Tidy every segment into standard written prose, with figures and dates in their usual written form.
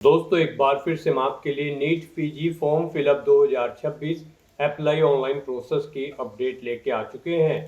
दोस्तों एक बार फिर से हम आपके लिए NEET PG form fill up 2026 apply online process की अपडेट लेके आ चुके हैं।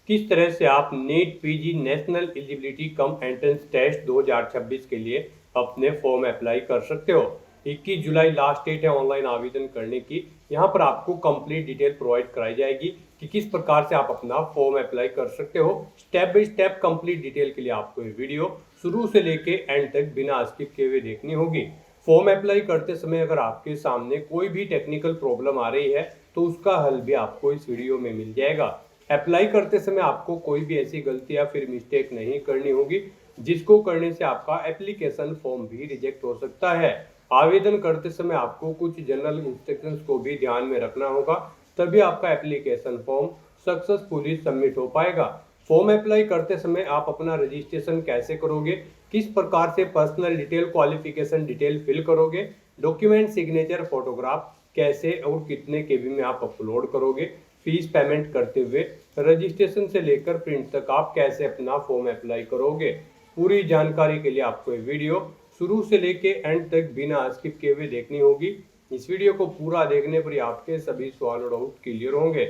किस तरह से आप NEET PG national eligibility cum entrance test 2026 के लिए अपने फॉर्म अप्लाई कर सकते हो। 21 जुलाई लास्ट डेट है ऑनलाइन आवेदन करने की। यहाँ पर आपको कंप्लीट डिटेल प्रोवाइड कराई जाएगी कि किस प्रकार से आप अपना फॉर्म अप्लाई कर सकते हो। Step by step complete detail के लिए आपको ये वीडियो शुरू से लेके एंड तक बिना स्किप किए हुए देखनी होगी। फॉर्म अप्लाई करते समय अगर आपके सामने कोई भी टेक्निकल प्रॉब्लम आ रही है तो उसका हल भी आपको इस वीडियो में मिल जाएगा। अप्लाई करते समय आपको कोई भी ऐसी गलती या फिर मिस्टेक नहीं करनी होगी जिसको करने से आपका एप्लीकेशन फॉर्म भी रिजेक्ट हो सकता है। आवेदन करते समय आपको कुछ जनरल इंस्ट्रक्शंस को भी ध्यान में रखना होगा, तभी आपका एप्लीकेशन फॉर्म सक्सेसफुली सबमिट हो पाएगा। फॉर्म अप्लाई करते समय आप अपना रजिस्ट्रेशन कैसे करोगे, किस प्रकार से personal detail qualification detail fill करोगे, डॉक्यूमेंट सिग्नेचर फोटोग्राफ कैसे और कितने केबी में आप अपलोड करोगे, फीस पेमेंट करते हुए रजिस्ट्रेशन से लेकर प्रिंट तक आप कैसे अपना फॉर्म अप्लाई करोगे, पूरी जानकारी के लिए आपको ये वीडियो शुरू से लेके एंड तक बिना स्किप किए हुए देखनी होगी। इस वीडियो को पूरा देखने पर ही आपके सभी सवाल और डाउट क्लियर होंगे।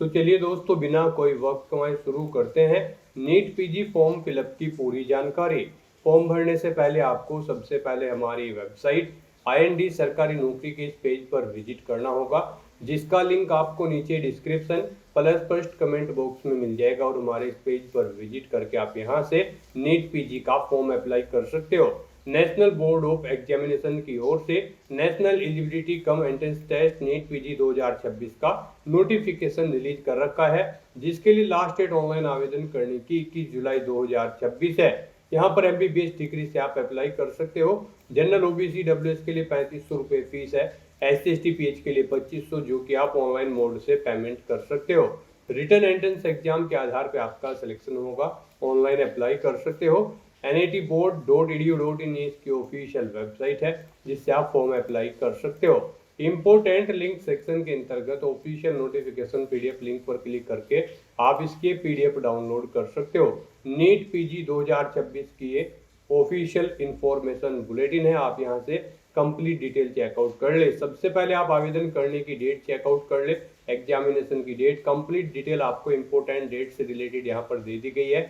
तो चलिए दोस्तों बिना कोई वक्त गंवाए शुरू करते हैं नीट पीजी फॉर्म फिलअप की पूरी जानकारी। फॉर्म भरने से पहले आपको सबसे पहले हमारी वेबसाइट IND सरकारी नौकरी के इस पेज पर विजिट करना होगा, जिसका लिंक आपको नीचे description plus first comment box में मिल जाएगा। और हमारे इस पेज पर विजिट करके आप यहां से नीट पीजी का फॉर्म अप्लाई कर सकते हो। नेशनल बोर्ड ऑफ एग्जामिनेशन की ओर से national eligibility cum entrance test NEET PG 2026 का नोटिफिकेशन रिलीज कर रखा है, जिसके लिए लास्ट डेट ऑनलाइन आवेदन करने की 21 जुलाई 2026 है। यहाँ पर MBBS डिग्री से आप अप्लाई कर सकते हो। जनरल OBC WS के लिए 3500 रुपये फीस है। SC ST PH के लिए 2500, जो कि आप ऑनलाइन मोड से पेमेंट कर सकते हो। रिटर्न एंट्रेंस एग्जाम के आधार पर आपका सिलेक्शन होगा, ऑनलाइन अप्लाई कर सकते हो। NITboard.edu.in इसकी ऑफिशियल वेबसाइट है, जिससे आप फॉर्म अप्लाई कर सकते हो। इंपोर्टेंट लिंक सेक्शन के अंतर्गत ऑफिशियल नोटिफिकेशन PDF लिंक पर क्लिक करके आप इसके PDF डाउनलोड कर सकते हो। नीट पीजी 2026 की ये ऑफिशियल इंफॉर्मेशन बुलेटिन है, आप यहाँ से कंप्लीट डिटेल चेकआउट कर ले। सबसे पहले आप आवेदन करने की डेट चेकआउट कर ले, एग्जामिनेशन की डेट, कंप्लीट डिटेल आपको इंपॉर्टेंट डेट से रिलेटेड यहाँ पर दे दी गई है।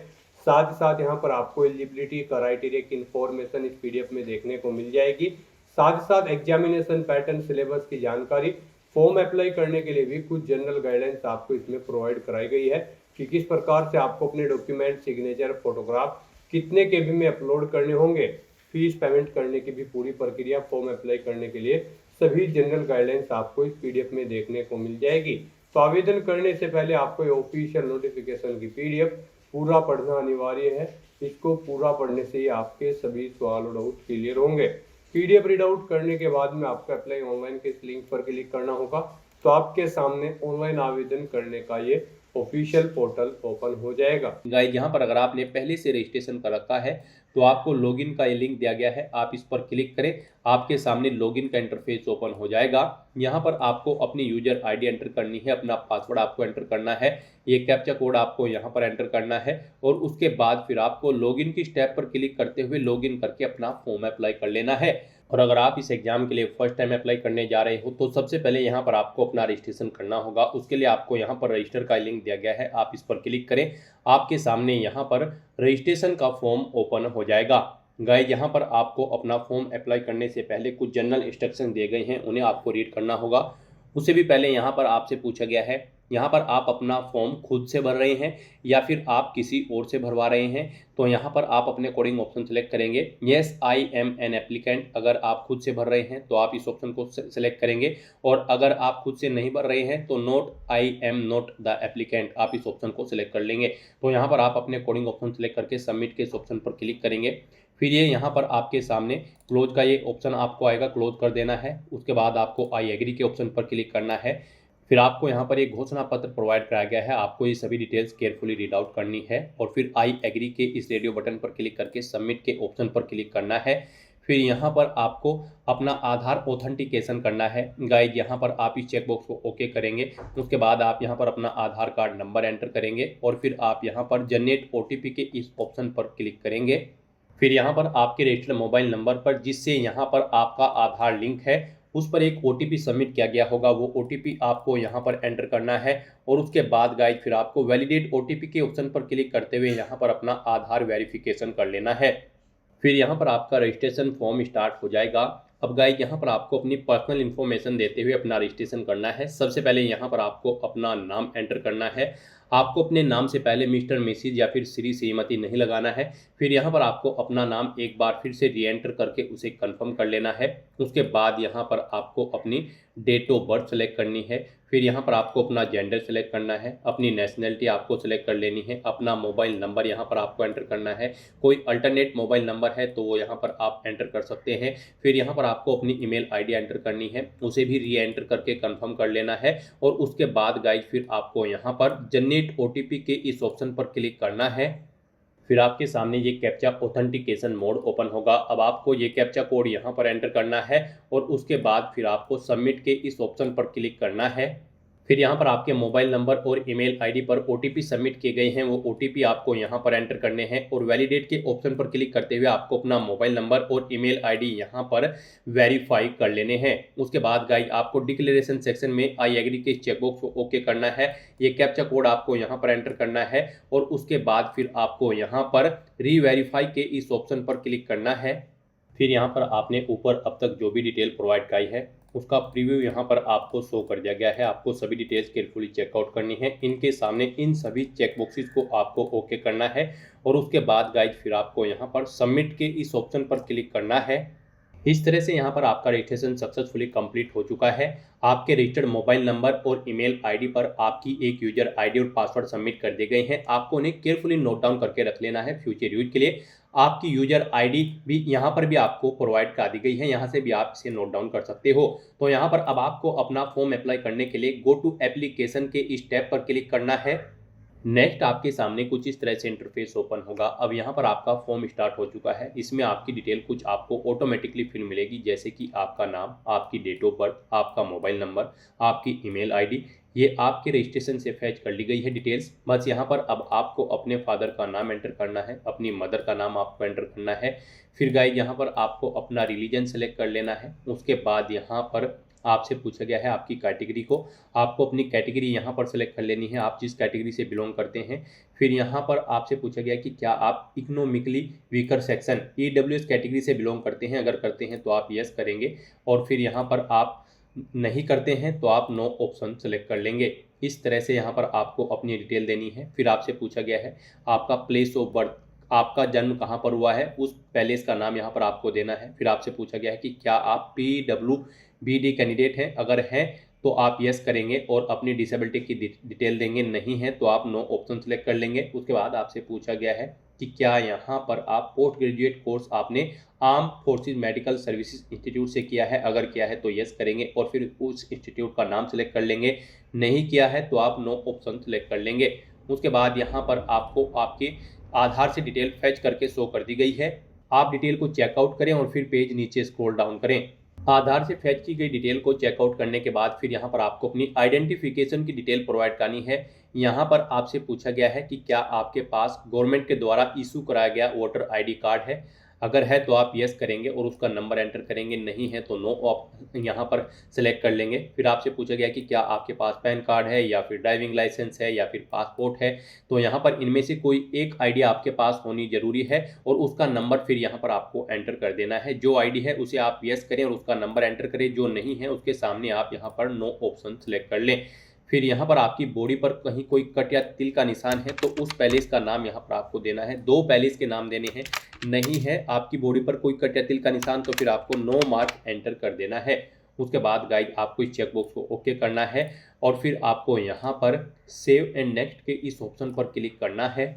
साथ ही साथ यहाँ पर आपको एलिजिबिलिटी क्राइटेरिया की इंफॉर्मेशन इस PDF में देखने को मिल जाएगी। साथ ही साथ एग्जामिनेशन पैटर्न, सिलेबस की जानकारी, फॉर्म अप्लाई करने के लिए भी कुछ जनरल गाइडलाइंस आपको इसमें प्रोवाइड कराई गई है कि किस प्रकार से आपको अपने डॉक्यूमेंट, सिग्नेचर, फोटोग्राफ कितने केबी में अपलोड करने होंगे, फीस पेमेंट करने की भी पूरी प्रक्रिया फॉर्म अप्लाई करने के लिए सभी जनरल गाइडलाइंस आपको इस PDF में देखने को मिल जाएगी। तो आवेदन करने से पहले आपको ऑफिशियल नोटिफिकेशन की PDF पूरा पढ़ना अनिवार्य है। इसको पूरा पढ़ने से ही आपके सभी सवाल और डाउट क्लियर होंगे। PDF रीड आउट करने के बाद में आपको अप्लाई ऑनलाइन के इस लिंक पर क्लिक करना होगा, तो आपके सामने ऑनलाइन आवेदन करने का ये ऑफिशियल पोर्टल ओपन हो जाएगा। गाइस यहाँ पर अगर आपने पहले से रजिस्ट्रेशन कर रखा है तो आपको लॉगिन का ये लिंक दिया गया है, आप इस पर क्लिक करें, आपके सामने लॉगिन का इंटरफेस ओपन हो जाएगा। यहाँ पर आपको अपनी यूजर ID एंटर करनी है, अपना पासवर्ड आपको एंटर करना है, ये कैप्चा कोड आपको यहाँ पर एंटर करना है और उसके बाद फिर आपको लॉगिन की स्टेप पर क्लिक करते हुए लॉगिन करके अपना फॉर्म अप्लाई कर लेना है। और अगर आप इस एग्जाम के लिए फर्स्ट टाइम अप्लाई करने जा रहे हो तो सबसे पहले यहाँ पर आपको अपना रजिस्ट्रेशन करना होगा। उसके लिए आपको यहाँ पर रजिस्टर का लिंक दिया गया है, आप इस पर क्लिक करें, आपके सामने यहाँ पर रजिस्ट्रेशन का फॉर्म ओपन हो जाएगा। गाइस यहाँ पर आपको अपना फॉर्म अप्लाई करने से पहले कुछ जनरल इंस्ट्रक्शन दिए गए हैं, उन्हें आपको रीड करना होगा। उससे भी पहले यहाँ पर आपसे पूछा गया है, यहाँ पर आप अपना फॉर्म खुद से भर रहे हैं या फिर आप किसी और से भरवा रहे हैं, तो यहाँ पर आप अपने अकॉर्डिंग ऑप्शन सेलेक्ट करेंगे। Yes I am an applicant, अगर आप खुद से भर रहे हैं तो आप इस ऑप्शन को सेलेक्ट करेंगे, और अगर आप खुद से नहीं भर रहे हैं तो note I am not the applicant, आप इस ऑप्शन को सिलेक्ट कर लेंगे। तो यहाँ पर आप अपने अकॉर्डिंग ऑप्शन सेलेक्ट करके सबमिट के इस ऑप्शन पर क्लिक करेंगे। फिर ये यहाँ पर आपके सामने क्लोज का ये ऑप्शन आपको आएगा, क्लोज कर देना है। उसके बाद आपको आई एग्री के ऑप्शन पर क्लिक करना है। फिर आपको यहाँ पर एक घोषणा पत्र प्रोवाइड कराया गया है, आपको ये सभी डिटेल्स केयरफुली रीड आउट करनी है और फिर आई एग्री के इस रेडियो बटन पर क्लिक करके सबमिट के ऑप्शन पर क्लिक करना है। फिर यहाँ पर आपको अपना आधार ऑथेंटिकेशन करना है। गाइस यहाँ पर आप इस चेकबॉक्स को ओके करेंगे, उसके बाद आप यहाँ पर अपना आधार कार्ड नंबर एंटर करेंगे और फिर आप यहाँ पर जनरेट OTP के इस ऑप्शन पर क्लिक करेंगे। फिर यहाँ पर आपके रजिस्टर्ड मोबाइल नंबर पर जिससे यहाँ पर आपका आधार लिंक है उस पर एक OTP सबमिट किया गया होगा, वो OTP आपको यहाँ पर एंटर करना है और उसके बाद गाइज फिर आपको वैलिडेट OTP के ऑप्शन पर क्लिक करते हुए यहाँ पर अपना आधार वेरिफिकेशन कर लेना है। फिर यहाँ पर आपका रजिस्ट्रेशन फॉर्म स्टार्ट हो जाएगा। अब गाइज यहाँ पर आपको अपनी पर्सनल इन्फॉर्मेशन देते हुए अपना रजिस्ट्रेशन करना है। सबसे पहले यहाँ पर आपको अपना नाम एंटर करना है। आपको अपने नाम से पहले मिस्टर मिसिज या फिर श्री श्रीमती नहीं लगाना है। फिर यहाँ पर आपको अपना नाम एक बार फिर से री एंटर करके उसे कंफर्म कर लेना है। उसके बाद यहाँ पर आपको अपनी डेट ऑफ बर्थ सेलेक्ट करनी है। फिर यहाँ पर आपको अपना जेंडर सेलेक्ट करना है, अपनी नेशनलिटी आपको सेलेक्ट कर लेनी है, अपना मोबाइल नंबर यहाँ पर आपको एंटर करना है। कोई अल्टरनेट मोबाइल नंबर है तो वो यहाँ पर आप एंटर कर सकते हैं। फिर यहाँ पर आपको अपनी ईमेल आईडी एंटर करनी है, उसे भी री एंटर करके कंफर्म कर लेना है। और उसके बाद गाइज फिर आपको यहाँ पर जनरेट OTP के इस ऑप्शन पर क्लिक करना है। फिर आपके सामने ये कैप्चा ऑथेंटिकेशन मोड ओपन होगा। अब आपको ये कैप्चा कोड यहाँ पर एंटर करना है और उसके बाद फिर आपको सबमिट के इस ऑप्शन पर क्लिक करना है। फिर यहाँ पर आपके मोबाइल नंबर और ईमेल आईडी पर OTP सबमिट किए गए हैं, वो OTP आपको यहाँ पर एंटर करने हैं और वैलिडेट के ऑप्शन पर क्लिक करते हुए आपको अपना मोबाइल नंबर और ईमेल आईडी यहाँ पर वेरीफाई कर लेने हैं। उसके बाद गाइज आपको डिक्लेरेशन सेक्शन में आई एग्री के चेकबॉक्स को ओके करना है। ये कैप्चा कोड आपको यहाँ पर एंटर करना है और उसके बाद फिर आपको यहाँ पर रीवेरीफाई के इस ऑप्शन पर क्लिक करना है। फिर यहाँ पर आपने ऊपर अब तक जो भी डिटेल प्रोवाइड कराई है उसका प्रीव्यू यहाँ पर आपको शो कर दिया गया है। आपको सभी डिटेल्स केयरफुली चेकआउट करनी है। इनके सामने इन सभी चेक बॉक्सेस को आपको ओके करना है और उसके बाद गाइज फिर आपको यहाँ पर सबमिट के इस ऑप्शन पर क्लिक करना है। इस तरह से यहाँ पर आपका रजिस्ट्रेशन सक्सेसफुली कंप्लीट हो चुका है। आपके रजिस्टर्ड मोबाइल नंबर और ईमेल आईडी पर आपकी एक यूजर आईडी और पासवर्ड सबमिट कर दिए गए हैं। आपको उन्हें केयरफुली नोट डाउन करके रख लेना है फ्यूचर यूज के लिए। आपकी यूजर आईडी भी यहाँ पर भी आपको प्रोवाइड करा दी गई है, यहाँ से भी आप इसे नोट डाउन कर सकते हो। तो यहाँ पर अब आपको अपना फॉर्म अप्लाई करने के लिए गो टू एप्लीकेशन के इस टैब पर क्लिक करना है। नेक्स्ट आपके सामने कुछ इस तरह से इंटरफेस ओपन होगा। अब यहाँ पर आपका फॉर्म स्टार्ट हो चुका है। इसमें आपकी डिटेल कुछ आपको ऑटोमेटिकली फिल मिलेगी, जैसे कि आपका नाम, आपकी डेट ऑफ बर्थ, आपका मोबाइल नंबर, आपकी ईमेल आईडी। ये आपके रजिस्ट्रेशन से फैच कर ली गई है डिटेल्स। बस यहाँ पर अब आपको अपने फादर का नाम एंटर करना है, अपनी मदर का नाम आपको एंटर करना है। फिर गाइज यहाँ पर आपको अपना रिलीजन सेलेक्ट कर लेना है। उसके बाद यहाँ पर आपसे पूछा गया है आपकी कैटेगरी को। आपको अपनी कैटेगरी यहाँ पर सेलेक्ट कर लेनी है, आप जिस कैटेगरी से बिलोंग करते हैं। फिर यहाँ पर आपसे पूछा गया कि क्या आप economically weaker section EWS category से बिलोंग करते हैं। अगर करते हैं तो आप यस करेंगे और फिर यहाँ पर आप नहीं करते हैं तो आप नो ऑप्शन सेलेक्ट कर लेंगे। इस तरह से यहाँ पर आपको अपनी डिटेल देनी है। फिर आपसे पूछा गया है आपका प्लेस ऑफ बर्थ, आपका जन्म कहाँ पर हुआ है, उस पैलेस का नाम यहाँ पर आपको देना है। फिर आपसे पूछा गया है कि क्या आप PWBD कैंडिडेट हैं। अगर हैं तो आप यस करेंगे और अपनी डिसेबिलिटी की डिटेल देंगे, नहीं है तो आप नो ऑप्शन सेलेक्ट कर लेंगे। उसके बाद आपसे पूछा गया है कि क्या यहाँ पर आप पोस्ट ग्रेजुएट कोर्स आपने arm forces medical services institute से किया है। अगर किया है तो यस करेंगे और फिर उस इंस्टीट्यूट का नाम सेलेक्ट कर लेंगे। नहीं किया है तो आप नो ऑप्शन सेलेक्ट कर लेंगे। उसके बाद यहाँ पर आपको आपके आधार से डिटेल फैच करके शो कर दी गई है। आप डिटेल को चेकआउट करें और फिर पेज नीचे स्क्रॉल डाउन करें। आधार से फैच की गई डिटेल को चेकआउट करने के बाद फिर यहाँ पर आपको अपनी आइडेंटिफिकेशन की डिटेल प्रोवाइड करनी है। यहाँ पर आपसे पूछा गया है कि क्या आपके पास गवर्नमेंट के द्वारा इशू कराया गया वोटर ID कार्ड है। अगर है तो आप यस करेंगे और उसका नंबर एंटर करेंगे, नहीं है तो नो आप यहाँ पर सेलेक्ट कर लेंगे। फिर आपसे पूछा गया कि क्या आपके पास पैन कार्ड है या फिर ड्राइविंग लाइसेंस है या फिर पासपोर्ट है। तो यहाँ पर इनमें से कोई एक ID आपके पास होनी जरूरी है और उसका नंबर फिर यहाँ पर आपको एंटर कर देना है। जो ID है उसे आप यस करें और उसका नंबर एंटर करें, जो नहीं है उसके सामने आप यहाँ पर नो ऑप्शन सेलेक्ट कर लें। फिर यहाँ पर आपकी बॉडी पर कहीं कोई कट या तिल का निशान है तो उस पैलेस का नाम यहाँ पर आपको देना है। 2 पैलेस के नाम देने हैं। नहीं है आपकी बॉडी पर कोई कट या तिल का निशान तो फिर आपको नो मार्क एंटर कर देना है। उसके बाद गाइड आपको इस चेकबॉक्स को ओके करना है और फिर आपको यहाँ पर सेव एंड नेक्स्ट के इस ऑप्शन पर क्लिक करना है।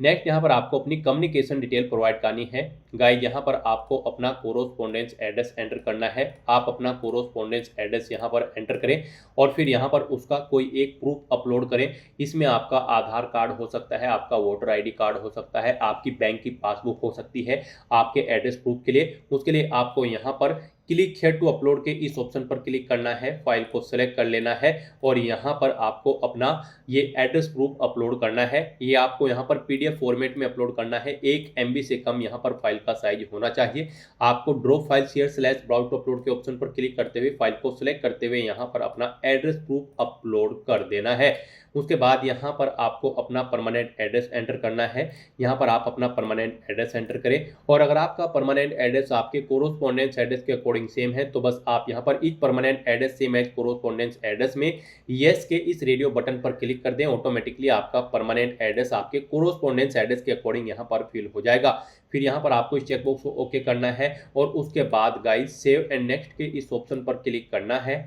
नेक्स्ट यहाँ पर आपको अपनी कम्युनिकेशन डिटेल प्रोवाइड करनी है। गाइड यहाँ पर आपको अपना कोरोस्पोंडेंस एड्रेस एंटर करना है। आप अपना कोरोस्पोंडेंस एड्रेस यहाँ पर एंटर करें और फिर यहाँ पर उसका कोई एक प्रूफ अपलोड करें। इसमें आपका आधार कार्ड हो सकता है, आपका वोटर ID कार्ड हो सकता है, आपकी बैंक की पासबुक हो सकती है आपके एड्रेस प्रूफ के लिए। उसके लिए आपको यहाँ पर क्लिक हियर टू अपलोड के इस ऑप्शन पर क्लिक करना है, फाइल को सेलेक्ट कर लेना है और यहाँ पर आपको अपना ये एड्रेस प्रूफ अपलोड करना है। ये आपको यहाँ पर पीडीएफ फॉर्मेट में अपलोड करना है। 1 MB से कम यहाँ पर फाइल का साइज होना चाहिए। आपको drop file share slash browse to upload के ऑप्शन पर क्लिक करते हुए फाइल को सिलेक्ट करते हुए यहाँ पर अपना एड्रेस प्रूफ अपलोड कर देना है। उसके बाद यहाँ पर आपको अपना परमानेंट एड्रेस एंटर करना है। यहाँ पर आप अपना परमानेंट एड्रेस एंटर करें और अगर आपका परमानेंट एड्रेस आपके कोरोस्पोंडेंस एड्रेस के अकॉर्डिंग सेम है तो बस आप यहाँ पर इस परमानेंट एड्रेस से मैच कोरोस्पोंडेंस एड्रेस में यस के इस रेडियो बटन पर क्लिक कर दें। ऑटोमेटिकली आपका परमानेंट एड्रेस आपके कोरोस्पोंडेंस एड्रेस के अकॉर्डिंग यहाँ पर फिल हो जाएगा। फिर यहाँ पर आपको इस चेकबॉक्स को ओके करना है और उसके बाद गाइस सेव एंड नेक्स्ट के इस ऑप्शन पर क्लिक करना है।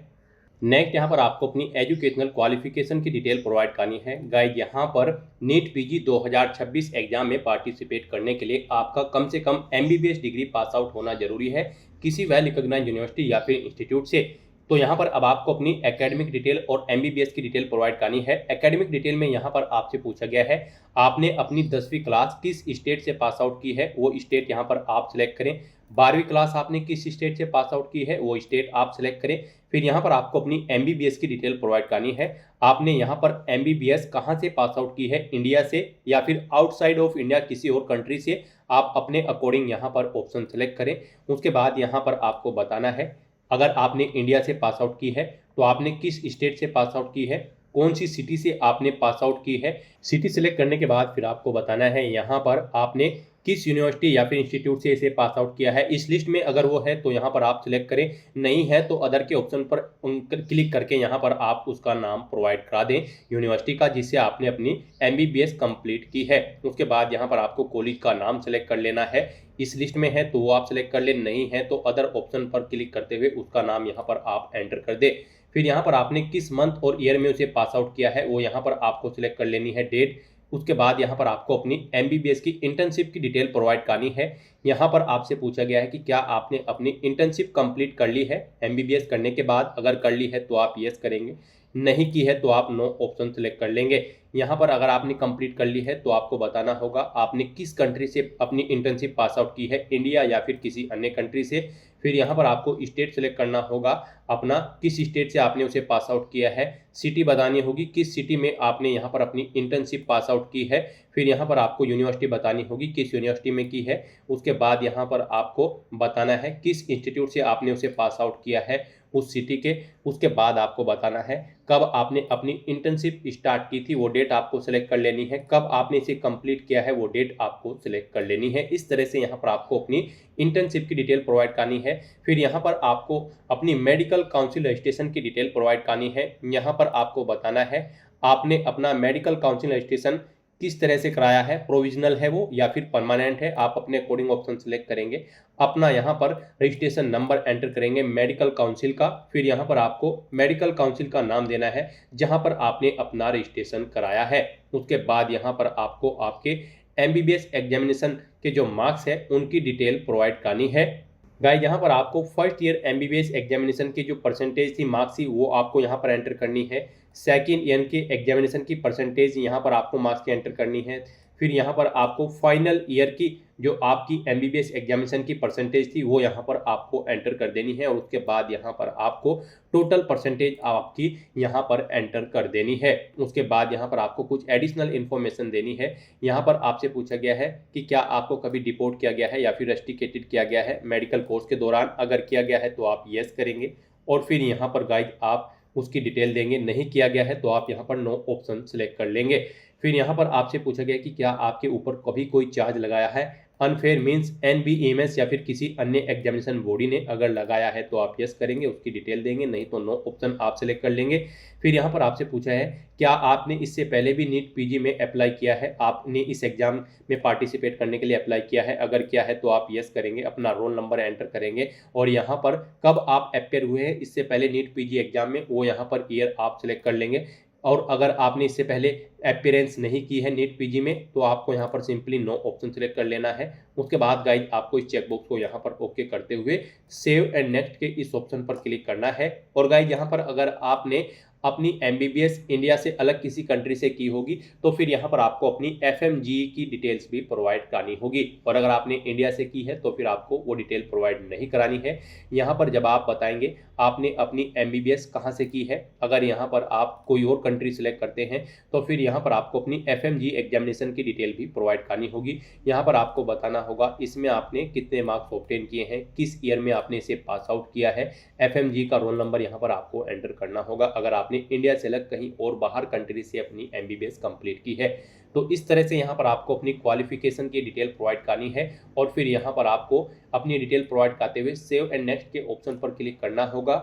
नेक्स्ट यहाँ पर आपको अपनी एजुकेशनल क्वालिफिकेशन की डिटेल प्रोवाइड करनी है। गाइड यहाँ पर नीट पीजी 2026 एग्जाम में पार्टिसिपेट करने के लिए आपका कम से कम MBBS डिग्री पास आउट होना जरूरी है किसी वेल रिकॉग्नाइज्ड यूनिवर्सिटी या फिर इंस्टीट्यूट से। तो यहाँ पर अब आपको अपनी एकेडमिक डिटेल और MBBS की डिटेल प्रोवाइड करनी है। एकेडमिक डिटेल में यहाँ पर आपसे पूछा गया है आपने अपनी 10वीं क्लास किस स्टेट से पास आउट की है, वो स्टेट यहाँ पर आप सिलेक्ट करें। 12वीं क्लास आपने किस स्टेट से पास आउट की है, वो स्टेट आप सिलेक्ट करें। फिर यहाँ पर आपको अपनी MBBS की डिटेल प्रोवाइड करनी है। आपने यहाँ पर MBBS कहाँ से पास आउट की है, इंडिया से या फिर आउटसाइड ऑफ इंडिया किसी और कंट्री से, आप अपने अकॉर्डिंग यहाँ पर ऑप्शन सेलेक्ट करें। उसके बाद यहाँ पर आपको बताना है अगर आपने इंडिया से पास आउट की है तो आपने किस स्टेट से पास आउट की है, कौन सी सिटी से आपने पास आउट की है। सिटी सिलेक्ट करने के बाद फिर आपको बताना है यहाँ पर आपने किस यूनिवर्सिटी या फिर इंस्टीट्यूट से इसे पास आउट किया है। इस लिस्ट में अगर वो है तो यहाँ पर आप सिलेक्ट करें, नहीं है तो अदर के ऑप्शन पर क्लिक करके यहाँ पर आप उसका नाम प्रोवाइड करा दें यूनिवर्सिटी का जिससे आपने अपनी MBBS कंप्लीट की है। उसके बाद यहाँ पर आपको कॉलेज का नाम सेलेक्ट कर लेना है। इस लिस्ट में है तो वो आप सेलेक्ट कर ले, नहीं है तो अदर ऑप्शन पर क्लिक करते हुए उसका नाम यहाँ पर आप एंटर कर दे। फिर यहाँ पर आपने किस मंथ और ईयर में उसे पास आउट किया है वो यहाँ पर आपको सिलेक्ट कर लेनी है डेट। उसके बाद यहाँ पर आपको अपनी MBBS की इंटर्नशिप की डिटेल प्रोवाइड करनी है। यहाँ पर आपसे पूछा गया है कि क्या आपने अपनी इंटर्नशिप कंप्लीट कर ली है MBBS करने के बाद। अगर कर ली है तो आप यस करेंगे, नहीं की है तो आप नो ऑप्शन सेलेक्ट कर लेंगे। यहाँ पर अगर आपने कंप्लीट कर ली है तो आपको बताना होगा आपने किस कंट्री से अपनी इंटर्नशिप पास आउट की है, इंडिया या फिर किसी अन्य कंट्री से। फिर यहाँ पर आपको स्टेट सेलेक्ट करना होगा अपना, किस स्टेट से आपने उसे पास आउट किया है। सिटी बतानी होगी किस सिटी में आपने यहाँ पर अपनी इंटर्नशिप पास आउट की है। फिर यहाँ पर आपको यूनिवर्सिटी बतानी होगी किस यूनिवर्सिटी में की है। उसके बाद यहाँ पर आपको बताना है किस इंस्टीट्यूट से आपने उसे पास आउट किया है उस सिटी के। उसके बाद आपको बताना है कब आपने अपनी इंटर्नशिप स्टार्ट की थी, वो डेट आपको सिलेक्ट कर लेनी है। कब आपने इसे कंप्लीट किया है वो डेट आपको सिलेक्ट कर लेनी है। इस तरह से यहाँ पर आपको अपनी इंटर्नशिप की डिटेल प्रोवाइड करनी है। फिर यहाँ पर आपको अपनी मेडिकल काउंसिल रजिस्ट्रेशन की डिटेल प्रोवाइड करनी है। यहाँ पर आपको बताना है आपने अपना मेडिकल काउंसिल रजिस्ट्रेशन किस तरह से कराया है, प्रोविजनल है वो या फिर परमानेंट है, आप अपने अकॉर्डिंग ऑप्शन सेलेक्ट करेंगे। अपना यहाँ पर रजिस्ट्रेशन नंबर एंटर करेंगे मेडिकल काउंसिल का। फिर यहाँ पर आपको मेडिकल काउंसिल का नाम देना है जहाँ पर आपने अपना रजिस्ट्रेशन कराया है। उसके बाद यहाँ पर आपको आपके MBBS एग्जामिनेशन के जो मार्क्स है उनकी डिटेल प्रोवाइड करनी है। गाइस यहाँ पर आपको फर्स्ट ईयर MBBS एग्जामिनेशन की जो परसेंटेज थी, मार्क्स थी, वो आपको यहाँ पर एंटर करनी है। सेकेंड ईयर के एग्जामिनेशन की परसेंटेज यहाँ पर आपको मार्क्स की एंटर करनी है। फिर यहाँ पर आपको फाइनल ईयर की जो आपकी MBBS एग्जामिनेशन की परसेंटेज थी वो यहाँ पर आपको एंटर कर देनी है। और उसके बाद यहाँ पर आपको टोटल परसेंटेज आपकी यहाँ पर एंटर कर देनी है। उसके बाद यहाँ पर आपको कुछ एडिशनल इन्फॉर्मेशन देनी है। यहाँ पर आपसे पूछा गया है कि क्या आपको कभी डिपोर्ट किया गया है या फिर रस्टिकेटेड किया गया है मेडिकल कोर्स के दौरान। अगर किया गया है तो आप यस करेंगे और फिर यहाँ पर गाइड आप उसकी डिटेल देंगे। नहीं किया गया है तो आप यहाँ पर नो ऑप्शन सेलेक्ट कर लेंगे। फिर यहाँ पर आपसे पूछा गया कि क्या आपके ऊपर कभी कोई चार्ज लगाया है, अनफेयर मीन्स NBEMS या फिर किसी अन्य एग्जामिनेशन बॉडी ने अगर लगाया है तो आप यस करेंगे, उसकी डिटेल देंगे, नहीं तो नो ऑप्शन आप सेलेक्ट कर लेंगे। फिर यहाँ पर आपसे पूछा है क्या आपने इससे पहले भी नीट PG में अप्लाई किया है, आपने इस एग्जाम में पार्टिसिपेट करने के लिए अप्लाई किया है। अगर किया है तो आप यस करेंगे, अपना रोल नंबर एंटर करेंगे और यहाँ पर कब आप अपेयर हुए हैं इससे पहले नीट PG एग्जाम में वो यहाँ पर ईयर आप सेलेक्ट कर लेंगे। और अगर आपने इससे पहले अपीयरेंस नहीं की है नीट PG में तो आपको यहाँ पर सिंपली नो ऑप्शन सेलेक्ट कर लेना है। उसके बाद गाइज आपको इस चेकबॉक्स को यहाँ पर ओके करते हुए सेव एंड नेक्स्ट के इस ऑप्शन पर क्लिक करना है। और गाइज यहाँ पर अगर आपने अपनी एमबीबीएस इंडिया से अलग किसी कंट्री से की होगी तो फिर यहाँ पर आपको अपनी एफएमजी की डिटेल्स भी प्रोवाइड करानी होगी। और अगर आपने इंडिया से की है तो फिर आपको वो डिटेल प्रोवाइड नहीं करानी है। यहाँ पर जब आप बताएंगे आपने अपनी एमबीबीएस कहाँ से की है, अगर यहाँ पर आप कोई और कंट्री सिलेक्ट करते हैं तो फिर यहाँ पर आपको अपनी एफएमजी एग्जामिनेशन की डिटेल भी प्रोवाइड करानी होगी। यहाँ पर आपको बताना होगा इसमें आपने कितने मार्क्स ऑब्टेन किए हैं, किस ईयर में आपने इसे पास आउट किया है, एफएमजी का रोल नंबर यहाँ पर आपको एंटर करना होगा अगर आपने इंडिया से अलग कहीं और बाहर कंट्री से अपनी एमबीबीएस कंप्लीट की है। तो इस तरह से यहाँ पर आपको अपनी क्वालिफिकेशन की डिटेल प्रोवाइड करनी है और फिर यहाँ पर आपको अपनी डिटेल प्रोवाइड करते हुए सेव एंड नेक्स्ट के ऑप्शन पर क्लिक करना होगा।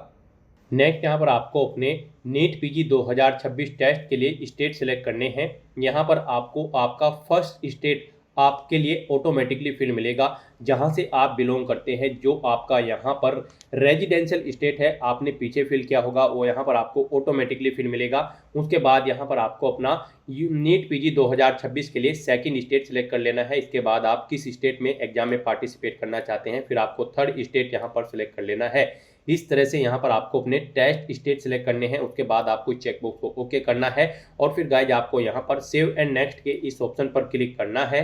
नेक्स्ट यहाँ पर आपको अपने नीट पीजी 2026 टेस्ट के लिए स्टेट सेलेक्ट करने हैं। यहाँ पर आपको आपका फर्स्ट स्टेट आपके लिए ऑटोमेटिकली फिर मिलेगा जहां से आप बिलोंग करते हैं, जो आपका यहाँ पर रेजिडेंशियल स्टेट है आपने पीछे फिल किया होगा वो यहाँ पर आपको ऑटोमेटिकली फिर मिलेगा। उसके बाद यहाँ पर आपको अपना नीट पीजी 2026 के लिए सेकंड स्टेट सेलेक्ट कर लेना है। इसके बाद आप किस स्टेट में एग्जाम में पार्टिसिपेट करना चाहते हैं फिर आपको थर्ड स्टेट यहाँ पर सिलेक्ट कर लेना है। इस तरह से यहाँ पर आपको अपने टेस्ट स्टेट सेलेक्ट करने हैं। उसके बाद आपको चेकबॉक्स को ओके करना है और फिर गाइज आपको यहाँ पर सेव एंड नेक्स्ट के इस ऑप्शन पर क्लिक करना है।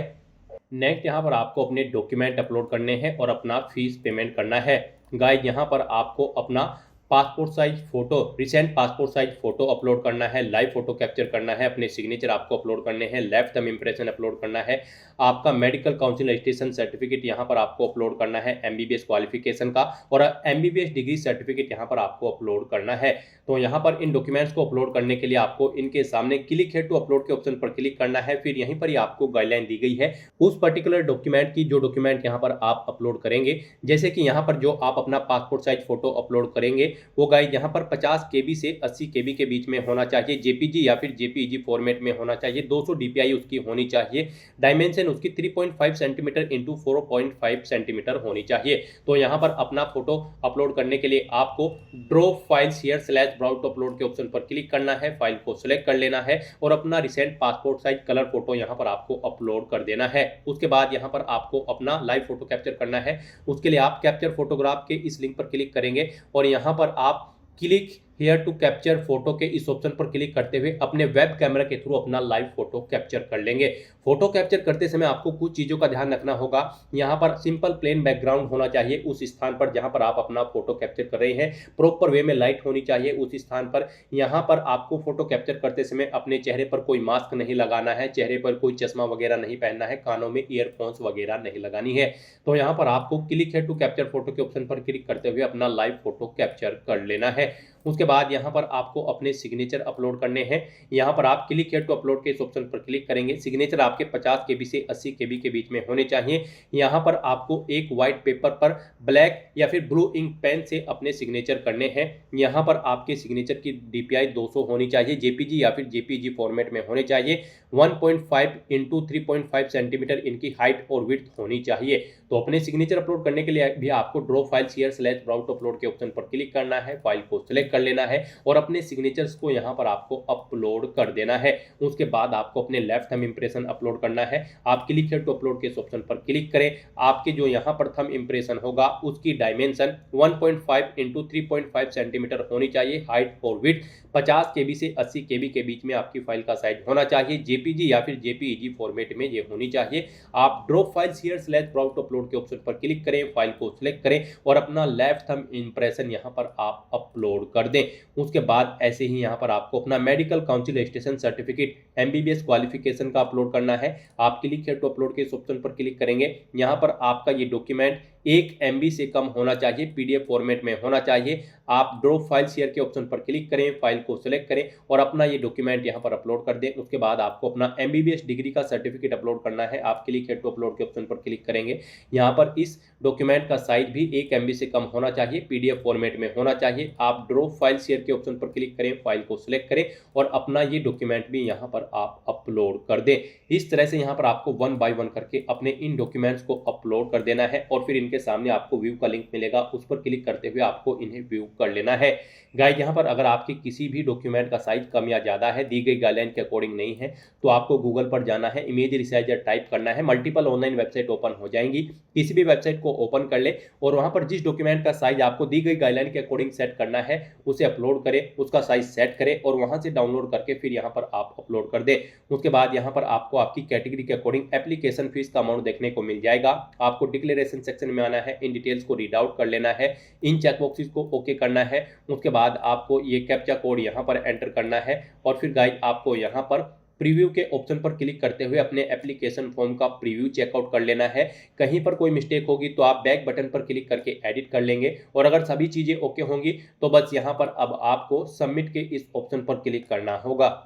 नेक्स्ट यहाँ पर आपको अपने डॉक्यूमेंट अपलोड करने हैं और अपना फीस पेमेंट करना है। गाइज यहाँ पर आपको अपना passport size photo, recent passport size photo upload करना है, लाइव फोटो कैप्चर करना है, अपने सिग्नेचर आपको अपलोड करने हैं, लेफ्ट थंब इंप्रेशन अपलोड करना है, आपका मेडिकल काउंसिल रजिस्ट्रेशन सर्टिफिकेट यहाँ पर आपको अपलोड करना है एमबीबीएस क्वालिफिकेशन का, और एमबीबीएस डिग्री सर्टिफिकेट यहाँ पर आपको अपलोड करना है। तो यहाँ पर इन डॉक्यूमेंट्स को अपलोड करने के लिए आपको इनके सामने क्लिक है टू अपलोड के ऑप्शन पर क्लिक करना है। फिर यहीं पर ही आपको गाइडलाइन दी गई है उस पर्टिकुलर डॉक्यूमेंट की, जो डॉक्यूमेंट यहाँ पर आप अपलोड करेंगे। जैसे कि यहाँ पर जो आप अपना पासपोर्ट साइज फोटो अपलोड करेंगे वो गाइड यहाँ पर 50 केबी से 80 केबी के बीच में होना चाहिए, जेपीजी या फिर जेपीईजी फॉर्मेट में होना चाहिए, 200 डीपीआई उसकी होनी चाहिए, डायमेंशन उसकी 3.5 सेंटीमीटर इंटू 4.5 सेंटीमीटर होनी चाहिए। तो यहाँ पर अपना फोटो अपलोड करने के लिए आपको draw files here slash browse to upload के ऑप्शन पर क्लिक करना है, फाइल को सिलेक्ट कर लेना है और अपना recent passport size colour photo यहाँ पर आपको अपलोड कर देना है। उसके बाद यहाँ पर आपको अपना लाइव फोटो कैप्चर करना है। उसके लिए आप कैप्चर फोटोग्राफ के इस लिंक पर क्लिक करेंगे और यहाँ पर आप click here to capture photo के इस ऑप्शन पर क्लिक करते हुए अपने वेब कैमरा के थ्रू अपना लाइव फोटो कैप्चर कर लेंगे। फोटो कैप्चर करते समय आपको कुछ चीज़ों का ध्यान रखना होगा। यहाँ पर सिंपल प्लेन बैकग्राउंड होना चाहिए उस स्थान पर जहाँ पर आप अपना फोटो कैप्चर कर रहे हैं, प्रॉपर वे में लाइट होनी चाहिए उस स्थान पर। यहाँ पर आपको फोटो कैप्चर करते समय अपने चेहरे पर कोई मास्क नहीं लगाना है, चेहरे पर कोई चश्मा वगैरह नहीं पहनना है, कानों में ईयरफोन्स वगैरह नहीं लगानी है। तो यहाँ पर आपको क्लिक है टू कैप्चर फोटो के ऑप्शन पर क्लिक करते हुए अपना लाइव फोटो कैप्चर कर लेना है। उसके बाद यहाँ पर आपको अपने सिग्नेचर अपलोड करने हैं। यहाँ पर आप क्लिक हियर टू अपलोड के इस ऑप्शन पर क्लिक करेंगे। सिग्नेचर आपके 50 केबी से 80 केबी के बीच में होने चाहिए। यहाँ पर आपको एक व्हाइट पेपर पर ब्लैक या फिर ब्लू इंक पेन से अपने सिग्नेचर करने हैं। यहाँ पर आपके सिग्नेचर की डीपीआई 200 होनी चाहिए, जेपीजी या फिर जेपीजी फॉर्मेट में होने चाहिए, 1.5 इंटू 3.5 सेंटीमीटर इनकी हाइट और विड्थ होनी चाहिए। तो अपने सिग्नेचर अपलोड करने के लिए भी आपको draw files here slash browse to upload के ऑप्शन पर क्लिक करना है, फाइल को सिलेक्ट कर लेना है और अपने सिग्नेचर्स को यहाँ पर आपको अपलोड कर देना है। उसके बाद आपको अपने लेफ्ट थंब इंप्रेशन अपलोड करना है। आप क्लिक हियर टू अपलोड के इस ऑप्शन पर क्लिक करें। आपके जो यहाँ पर थंब इंप्रेशन होगा उसकी डायमेंशन 1.5 इंटू 3.5 सेंटीमीटर होनी चाहिए, हाइट और विड्थ 50 केबी से 80 केबी के बीच में आपकी फाइल का साइज होना चाहिए, जेपीजी या फिर जेपीईजी फॉर्मेट में ये होनी चाहिए। आप draw files here slash browse to upload के ऑप्शन पर क्लिक करें, फाइल को सिलेक्ट करें और अपना लेफ्ट थंब इंप्रेशन यहाँ पर आप अपलोड कर दें। उसके बाद ऐसे ही यहाँ पर आपको अपना medical council registration certificate MBBS qualification का अपलोड करना है। आप क्लिक हियर टू अपलोड के इस ऑप्शन पर क्लिक करेंगे। यहाँ पर आपका ये डॉक्यूमेंट 1 MB से कम होना चाहिए, पीडीएफ फॉर्मेट में होना चाहिए। आप ड्रॉ फाइल शेयर के ऑप्शन पर क्लिक करें, फाइल को सिलेक्ट करें और अपना ये डॉक्यूमेंट यहाँ पर अपलोड कर दें। उसके बाद आपको अपना एमबीबीएस डिग्री का सर्टिफिकेट अपलोड करना है। आप क्लिक हियर टू अपलोड के ऑप्शन पर क्लिक करेंगे। यहाँ पर इस डॉक्यूमेंट का साइज भी 1 MB से कम होना चाहिए, पीडीएफ फॉर्मेट में होना चाहिए। आप ड्रॉ फाइल शेयर के ऑप्शन पर क्लिक करें, फाइल को सिलेक्ट करें और अपना ये डॉक्यूमेंट भी यहाँ पर आप अपलोड कर दें। इस तरह से यहाँ पर आपको 1 बाय 1 करके अपने इन डॉक्यूमेंट्स को अपलोड कर देना है और फिर इनको के सामने आपको व्यू का लिंक मिलेगा, उस पर क्लिक करते हुए आपको इन्हें व्यू कर लेना है। गाइस यहाँ पर अगर आपके किसी भी डॉक्यूमेंट का साइज कम या ज़्यादा है, दी गई गाइडलाइन के अकॉर्डिंग नहीं है, तो आपको गूगल पर जाना है, इमेज रिसाइजर टाइप करना है, मल्टीपल ऑनलाइन वेबसाइट ओपन हो जाएंगी। किसी भी वेबसाइट को ओपन कर ले और वहाँ पर जिस डॉक्यूमेंट का साइज आपको दी गई गाइडलाइन के अकॉर्डिंग सेट करना है उसे अपलोड करें, उसका साइज सेट करें और वहाँ से डाउनलोड करके फिर यहाँ पर आप अपलोड कर दें। उसके बाद यहाँ पर आपको आपकी कैटेगरी के अकॉर्डिंग एप्लीकेशन फीस का अमाउंट देखने को मिल जाएगा। आपको डिक्लेरेशन सेक्शन में आना है, इन डिटेल्स को रीड आउट कर लेना है, इन चेकबॉक्सेस को ओके करना है। उसके बाद आपको ये कैप्चा कोड यहाँ पर एंटर करना है और फिर गाइस आपको यहाँ पर प्रीव्यू के ऑप्शन पर क्लिक करते हुए अपने एप्लीकेशन फॉर्म का प्रीव्यू चेकआउट कर लेना है। कहीं पर कोई मिस्टेक होगी तो आप बैक बटन पर क्लिक करके एडिट कर लेंगे और अगर सभी चीज़ें ओके होंगी तो बस यहाँ पर अब आपको सबमिट के इस ऑप्शन पर क्लिक करना होगा।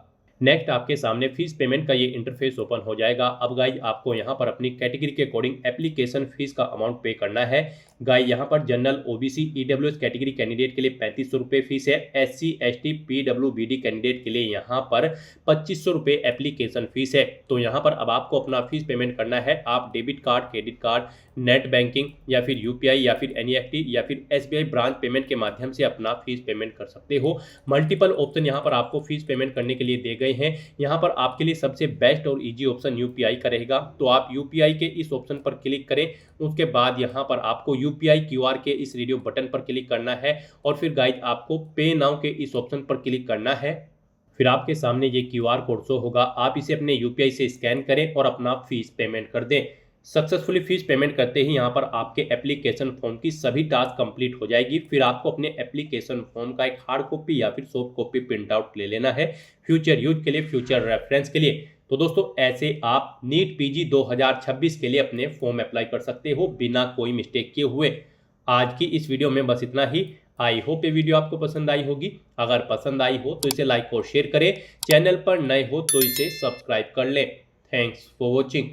नेक्स्ट आपके सामने फीस पेमेंट का ये इंटरफेस ओपन हो जाएगा। अब गाइस आपको यहाँ पर अपनी कैटेगरी के अकॉर्डिंग एप्लीकेशन फीस का अमाउंट पे करना है। गाइस यहाँ पर general OBC EWS category candidate के लिए 3500 रुपये फीस है। एससी एसटी पीडब्ल्यूबीडी कैंडिडेट के लिए यहाँ पर 2500 रुपये एप्लीकेशन फीस है। तो यहाँ पर अब आपको अपना फीस पेमेंट करना है। आप debit card, credit card, net banking या फिर यूपीआई या फिर एनईएफटी या फिर एसबीआई ब्रांच पेमेंट के माध्यम से अपना फीस पेमेंट कर सकते हो। मल्टीपल ऑप्शन यहाँ पर आपको फीस पेमेंट करने के लिए दे गए हैं। यहाँ पर आपके लिए सबसे बेस्ट और इजी ऑप्शन यूपीआई का रहेगा, तो आप यूपीआई के इस ऑप्शन पर क्लिक करें। उसके बाद यहाँ पर आपको यूपीआई क्यूआर के इस रेडियो बटन पर क्लिक करना है और फिर गाइस आपको पे नाउ के इस ऑप्शन पर क्लिक करना है। फिर आपके सामने ये क्यूआर कोड शो होगा, आप इसे अपने यूपीआई से स्कैन करें और अपना फीस पेमेंट कर दें। सक्सेसफुली फीस पेमेंट करते ही यहाँ पर आपके एप्लीकेशन फॉर्म की सभी टास्क कंप्लीट हो जाएगी। फिर आपको अपने एप्लीकेशन फॉर्म का एक हार्ड कॉपी या फिर सॉफ्ट कॉपी प्रिंट आउट ले लेना है फ्यूचर यूज के लिए, फ्यूचर रेफरेंस के लिए। तो दोस्तों ऐसे आप नीट पीजी 2026 के लिए अपने फॉर्म अप्लाई कर सकते हो बिना कोई मिस्टेक किए हुए। आज की इस वीडियो में बस इतना ही। आई होप ये वीडियो आपको पसंद आई होगी। अगर पसंद आई हो तो इसे लाइक और शेयर करें, चैनल पर नए हो तो इसे सब्सक्राइब कर लें। Thanks for watching.